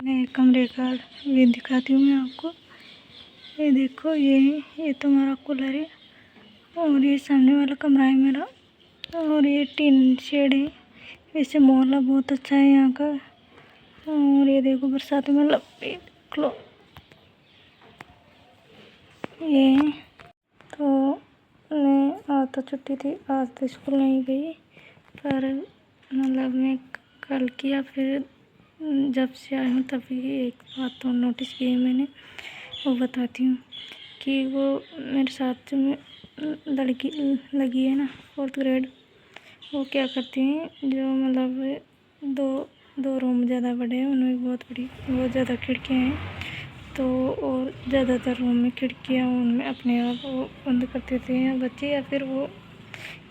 नए कमरे का व्यू दिखाती हूँ मैं आपको। ये देखो, ये तो हमारा कूलर है और ये सामने वाला कमरा है मेरा और ये टीन शेड है। वैसे मोहल्ला बहुत अच्छा है यहाँ का। और ये देखो बरसात में देख लो ये। तो मैं आज तो छुट्टी थी, आज तो स्कूल नहीं गई, पर मैं कल किया, फिर जब से आई हूँ तभी एक बात तो नोटिस की है मैंने, वो बताती हूँ कि वो मेरे साथ जो लड़की लगी है ना 4th ग्रेड, वो क्या करती हैं, जो दो दो रूम ज़्यादा बड़े हैं, उनमें बहुत ज़्यादा खिड़कियाँ हैं, तो और ज़्यादातर रूम में खिड़कियाँ उनमें अपने आप वो बंद कर देते हैं बच्चे, या फिर वो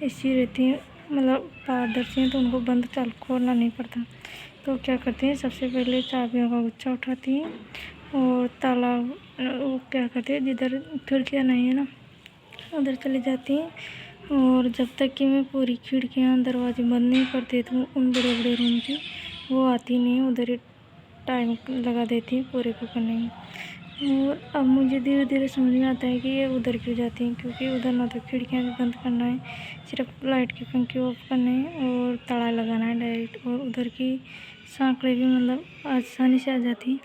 ऐसी रहती हैं पारदर्शी हैं, तो उनको बंद चालू खोलना नहीं पड़ता। तो क्या करते हैं, सबसे पहले चाबियों का गुच्छा उठाती हैं और ताला वो क्या करते हैं, जिधर खिड़कियाँ नहीं है ना उधर चली जाती हैं। और जब तक कि मैं पूरी खिड़कियाँ दरवाजे बंद नहीं कर देती हूँ उन बड़े बड़े रूम की, वो आती नहीं, उधर ही टाइम लगा देती हैं पूरे को करने में। और अब मुझे धीरे धीरे समझ में आता है कि ये उधर क्यों जाती हैं, क्योंकि उधर ना तो खिड़कियाँ भी बंद करना है, सिर्फ लाइट के पंखे ऑफ करने हैं और ताला लगाना है डायरेक्ट, और उधर की सांकड़े भी आसानी से आ जाती हैं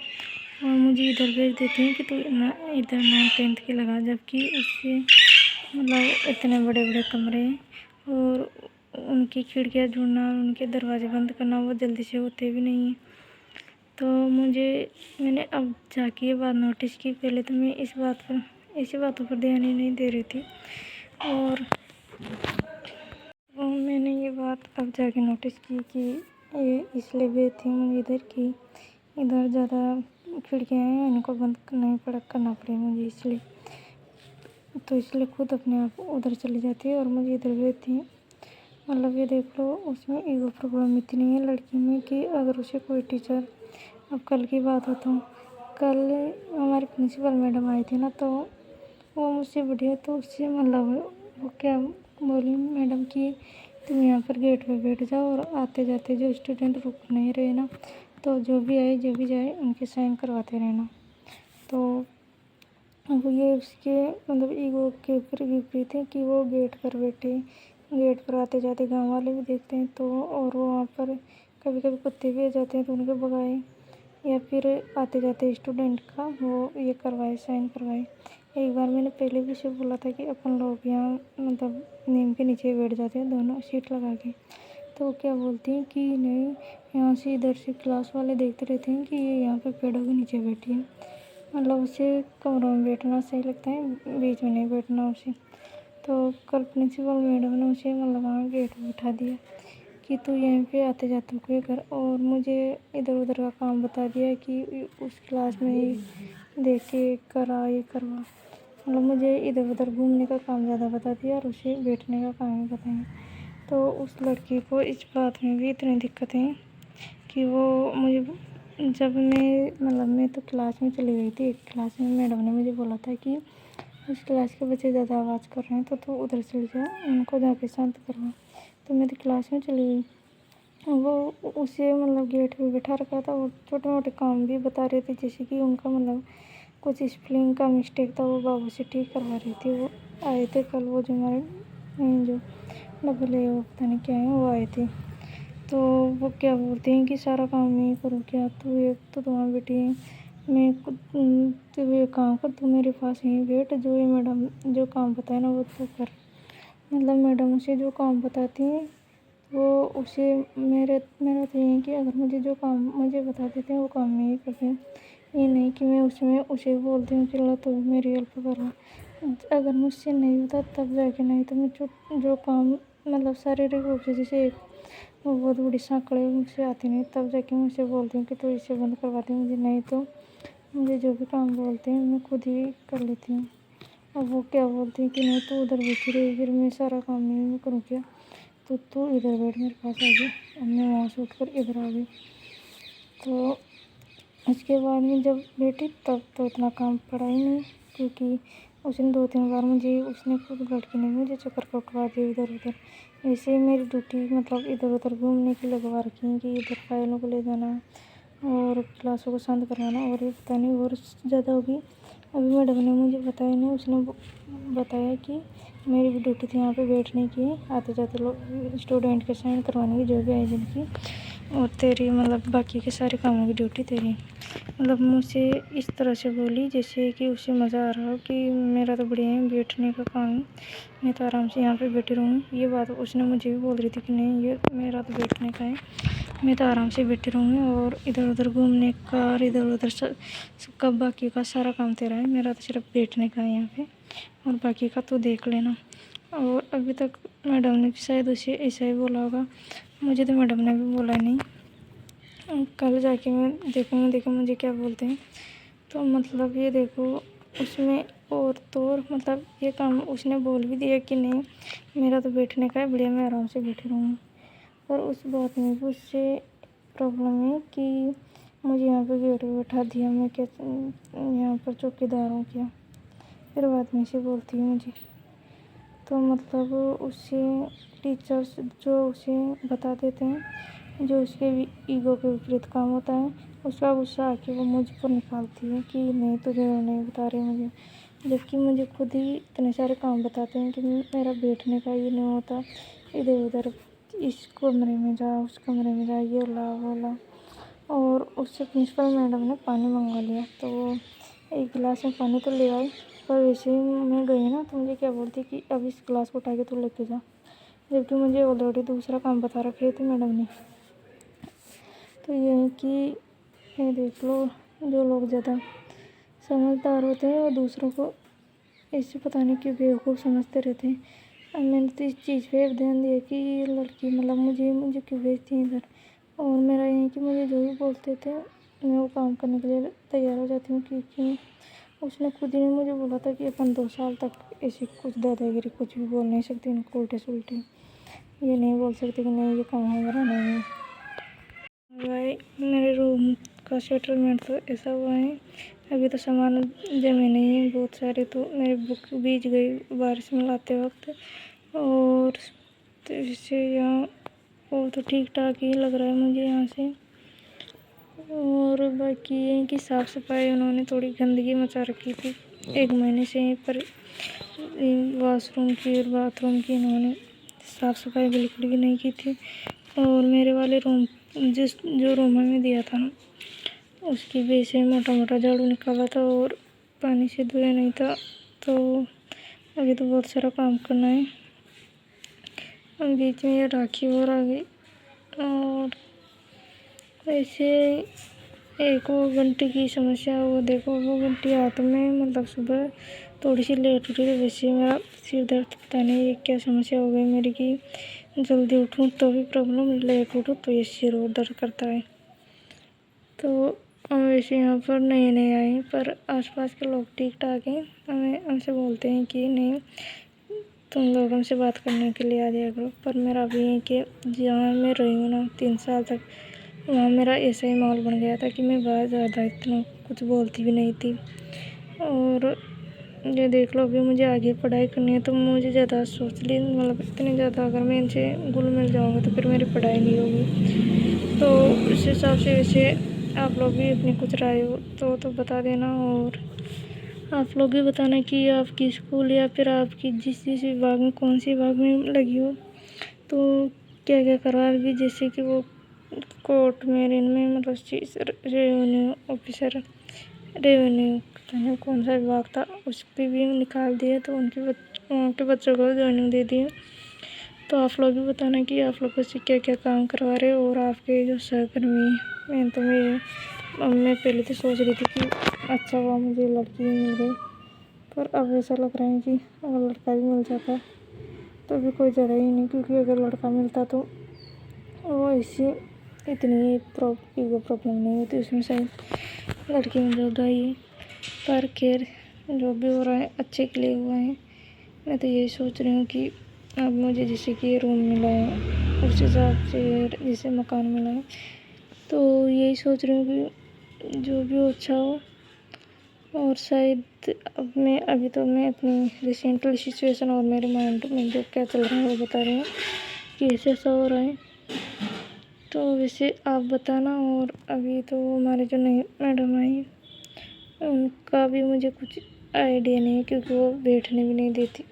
और मुझे इधर भेज देती हैं कि तू ना इधर 9th-10th की लगा, जबकि उससे इतने बड़े बड़े कमरे हैं और उनकी खिड़कियाँ ढूंढना, उनके दरवाजे बंद करना वो जल्दी से होते भी नहीं हैं। तो मैंने अब जाके ये बात नोटिस की, पहले तो मैं ऐसी बातों पर ध्यान ही नहीं दे रही थी, और मैंने ये बात अब जाके नोटिस की कि ये इसलिए भी थी मुझे इधर की, इधर ज़्यादा खिड़कियाँ हैं, इनको बंद करना पड़े मुझे, इसलिए खुद अपने आप उधर चली जाती है और मुझे इधर भेजती है। ये देख लो, उसमें ईगो प्रॉब्लम इतनी है लड़की में कि अगर उसे कोई टीचर, अब कल की बात हो तो कल हमारी प्रिंसिपल मैडम आई थी ना, तो वो मुझसे बढ़िया, तो उससे वो क्या बोली मैडम कि तुम यहाँ पर गेट पे बैठ जाओ और आते जाते जो स्टूडेंट रुक नहीं रहे ना, तो जो भी जाए उनके साइन करवाते रहना। तो वो ये उसके ईगो के ऊपर विपरीत है कि वो गेट पर बैठे, गेट पर आते जाते गांव वाले भी देखते हैं, तो और वो वहाँ पर कभी कभी कुत्ते भी आ जाते हैं तो उनके भगाए, या फिर आते जाते स्टूडेंट का वो ये करवाए, साइन करवाए। एक बार मैंने पहले भी उसे बोला था कि अपन लोग यहाँ नीम के नीचे बैठ जाते हैं दोनों सीट लगा के, तो क्या बोलती हैं कि नहीं, यहाँ से इधर से क्लास वाले देखते रहते हैं कि ये यहाँ पे पेड़ों के नीचे बैठी है, उसे कमरों में बैठना सही लगता है, बीच में नहीं बैठना उसे। तो कल प्रिंसिपल मैडम ने उसे वहाँ गेट पर बिठा दिया कि तू यहीं पे आते जाते हुए कर, और मुझे इधर उधर का काम बता दिया कि उस क्लास में ही देख के करा, ये करवा, मुझे इधर उधर घूमने का काम ज़्यादा बता दिया और उसे बैठने का काम ही बताया। तो उस लड़की को इस बात में भी इतनी दिक्कतें हैं कि वो मुझे, जब मैं तो क्लास में चली गई थी, एक क्लास में मैडम ने मुझे बोला था कि उस क्लास के बच्चे ज़्यादा आवाज़ कर रहे हैं तो तू उधर चली जा, उनको जाके शांत करवा। तो मैं तो क्लास में चली गई, वो उसे गेट पे बैठा रखा था, वो छोटे मोटे काम भी बता रहे थे, जैसे कि उनका कुछ स्पेलिंग का मिस्टेक था, वो बाबू से ठीक करवा रही थी। वो आए थे कल, वो जो हमारे जो डबल वो पता नहीं क्या है, वो आए थे, तो वो क्या बोलते हैं कि सारा काम मैं ही करूँ क्या, तू एक तो वहाँ बैठी है, मैं तू ये काम कर, तू मेरे पास यहीं बैठ, जो ये मैडम जो काम बताए ना वो तू कर। मैडम उसे जो काम बताती हैं वो उसे मेरा तो ये है कि अगर मुझे जो काम मुझे बता देते हैं वो काम मैं ही करती हूँ, ये नहीं कि मैं उसे बोलती हूँ कि लो तो मेरी हेल्प करो। अगर मुझसे नहीं होता तब जाके, नहीं तो मैं जो काम शारीरिक रूप से, जैसे वो बहुत बड़ी सांकड़े मुझसे आती नहीं, तब जाके मैं उसे बोलती हूँ कि तू इसे बंद करवाती हूँ, मुझे नहीं तो मुझे जो भी काम बोलते हैं मैं खुद ही कर लेती हूँ। अब वो क्या बोलती हैं कि नहीं तू उधर बैठी रही, फिर मैं सारा काम नहीं करूँ क्या, तो तू इधर बैठ, मेरे पास आ गया। अब मैं वहाँ से उठकर इधर आ गई। तो उसके बाद में जब बैठी तब तो इतना काम पड़ा ही नहीं, क्योंकि उसने 2-3 बार उसने खुद लड़की ने मुझे चक्कर कटवा दिए इधर उधर। ऐसे ही मेरी ड्यूटी इधर उधर घूमने की लगवा रखी है कि इधर फाइलों को ले जाना, और क्लासों को शांत करवाना, और ये पता नहीं और ज़्यादा होगी। अभी मैडम ने मुझे बताया नहीं, उसने बताया कि मेरी भी ड्यूटी थी यहाँ पे बैठने की, आते जाते लोग स्टूडेंट के साइन करवाने की, जो भी आए जिनकी, और तेरी मतलब बाकी के सारे कामों की ड्यूटी तेरी। मतलब मुझसे इस तरह से बोली जैसे कि उसे मज़ा आ रहा हो कि मेरा तो बढ़िया है बैठने का काम है, मैं तो आराम से यहाँ पे बैठी रहूँगी। ये बात उसने मुझे भी बोल रही थी कि नहीं ये मेरा तो बैठने का है, मैं तो आराम से बैठी रहूँगी, और इधर उधर घूमने का और इधर उधर सबका बाकी का सारा काम तेरा है, मेरा तो सिर्फ बैठने का है यहाँ पे, और बाकी का तो देख लेना। और अभी तक मैडम ने भी शायद उसे ऐसा ही बोला होगा, मुझे तो मैडम ने भी बोला नहीं। कल जाके मैं देखूँगी, देखो मुझे क्या बोलते हैं। तो मतलब ये देखो उसमें और तो और मतलब ये काम उसने बोल भी दिया कि नहीं मेरा तो बैठने का है, बढ़िया मैं आराम से बैठी रहूँगी। पर उस बात में भी उससे प्रॉब्लम है कि मुझे यहाँ पे गेट पे बैठा दिया, मैं क्या यहाँ पर चौकीदार हूँ क्या, फिर बाद में से बोलती है मुझे। तो मतलब उससे टीचर्स जो उसे बता देते हैं, जो उसके ईगो के विपरीत काम होता है, उसका गुस्सा आके वो मुझ पर निकालती है कि नहीं तुझे नहीं बता रहे मुझे, जबकि मुझे खुद ही इतने सारे काम बताते हैं कि मेरा बैठने का ये नहीं होता, इधर उधर इस कमरे में जा उस कमरे में जा, ये ला वो ला। और उससे प्रिंसिपल मैडम ने पानी मंगवा लिया, तो वो एक गिलास में पानी तो ले आई, पर वैसे ही मैं गई ना तो मुझे क्या बोलती कि अब इस गिलास को उठा के तू लेके जा, जबकि मुझे ऑलरेडी दूसरा काम बता रखे थे मैडम ने। तो ये है कि ये देख लो, जो लोग ज़्यादा समझदार होते हैं और दूसरों को ऐसे पता नहीं क्यों बेवकूफ़ समझते रहते हैं। अब मैंने तो इस चीज़ पे ध्यान दिया कि ये लड़की मतलब मुझे क्यों भेजती है इधर, और मेरा ये है कि मुझे जो भी बोलते थे मैं वो काम करने के लिए तैयार हो जाती हूँ, क्योंकि उसने खुद ही ने मुझे बोला था कि अपन 2 साल तक ऐसी कुछ दादागिरी कुछ भी बोल नहीं सकती, इनको उल्टे सुलटे ये नहीं बोल सकते कि नहीं ये काम हमारा नहीं है। भाई मेरे रूम का सेटलमेंट तो ऐसा हुआ है, अभी तो सामान जमे नहीं है बहुत सारे, तो मेरी बुक भीग गई बारिश में लाते वक्त, और तो इससे यहाँ वो तो ठीक ठाक ही लग रहा है मुझे यहाँ से। और बाकी ये कि साफ़ सफाई उन्होंने थोड़ी गंदगी मचा रखी थी 1 महीने से, पर वॉशरूम की और बाथरूम की इन्होंने साफ़ सफाई बिल्कुल भी नहीं की थी। और मेरे वाले रूम जो रूम हमें दिया था ना, उसकी बेस से मोटा मोटा झाड़ू निकाला था और पानी से धोया नहीं था, तो अभी तो बहुत सारा काम करना है। और बीच में ये राखी और आ गई, और ऐसे एक वो घंटे की समस्या, वो देखो वो घंटी हाथ में मतलब सुबह थोड़ी सी लेट उठी, तो वैसे मेरा सिर दर्द पता नहीं ये क्या समस्या हो गई मेरी कि जल्दी उठूँ तो भी प्रॉब्लम, लेट उठूँ तो ये सिर और दर्द करता है। तो हम वैसे यहाँ पर नए नए आए हैं, पर आसपास के लोग ठीक ठाक हैं, हमसे बोलते हैं कि नहीं तुम लोग हमसे बात करने के लिए आ जाया करो। पर मेरा अभी है कि जहाँ मैं रही हूँ ना 3 साल तक, वहाँ मेरा ऐसा ही माहौल बन गया था कि मैं बाहर ज़्यादा इतना कुछ बोलती भी नहीं थी। और ये देख लो अभी मुझे आगे पढ़ाई करनी है, तो मुझे ज़्यादा सोच ली मतलब इतने ज़्यादा अगर मैं इनसे घुल मिल जाऊँगा तो फिर मेरी पढ़ाई नहीं होगी। तो उस हिसाब से वैसे आप लोग भी अपनी कुछ राय हो तो बता देना, और आप लोग भी बताना कि आपकी स्कूल या फिर आपकी जिस विभाग में कौन सी विभाग में लगी हो, तो क्या क्या करवा भी, जैसे कि वो कोर्ट में इनमें मतलब रेवेन्यू ऑफिसर, रेवेन्यू पता नहीं कौन सा विभाग था उस पर भी निकाल दिए, तो उनके बच्चों को ज्वाइनिंग दे दिए। तो आप लोग भी बताना कि आप लोगों से क्या क्या काम करवा रहे हो, और आपके जो सहकर्मी हैं। मैं पहले तो सोच रही थी कि अच्छा हुआ मुझे लड़की मिल गई, पर अब ऐसा लग रहा है कि अगर लड़का भी मिल जाता तो भी कोई ज़्यादा ही नहीं, क्योंकि अगर लड़का मिलता तो वो ऐसी इतनी ईगो प्रॉब्लम नहीं होती उसमें, शायद लड़की में ज़्यादा ही है। पर खैर जो भी हो रहा है अच्छे के लिए हुआ है। मैं तो यही सोच रही हूँ कि अब मुझे जैसे कि रूम मिला है उस हिसाब से जैसे मकान मिला है, तो यही सोच रही हूँ कि जो भी हो अच्छा हो। और शायद अब अभी तो मैं अपनी रिसेंटली सिचुएशन और मेरे माइंड में जो क्या चल रहा है वो बता रही हूँ कि ऐसे ऐसा हो रहा है। तो वैसे आप बताना। और अभी तो हमारे जो नए मैडम आई उनका भी मुझे कुछ आइडिया नहीं है, क्योंकि वो बैठने भी नहीं देती।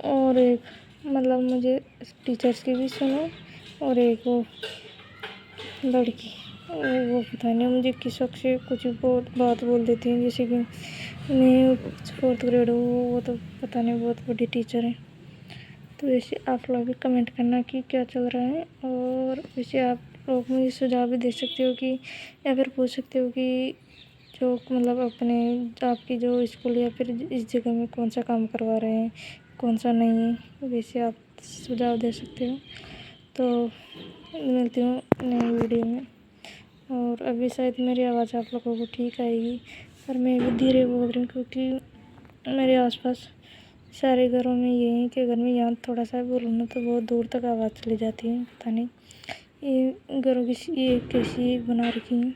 और एक मतलब मुझे टीचर्स की भी सुनो, और एक वो लड़की वो पता नहीं मुझे किस वक्त से कुछ बात बोल देती है, जैसे कि मैं 4th ग्रेड हूँ, वो तो पता नहीं बहुत बड़ी टीचर है। तो वैसे आप लोग भी कमेंट करना कि क्या चल रहा है। और वैसे आप लोग मुझे सुझाव भी दे सकते हो कि, या फिर पूछ सकते हो कि जो मतलब अपने आपकी जो स्कूल या फिर इस जगह में कौन सा काम करवा रहे हैं, कौन सा नहीं है, वैसे आप सुझाव दे सकते हो। तो मिलती हूँ नई वीडियो में। और अभी शायद मेरी आवाज़ आप लोगों को ठीक आएगी, पर मैं भी धीरे बोल रही हूँ, क्योंकि मेरे आसपास सारे घरों में ये है कि अगर मैं यहाँ थोड़ा सा बोलूँ ना तो बहुत दूर तक आवाज़ चली जाती है। पता नहीं ये घरों की ये कैसी बना रखी है।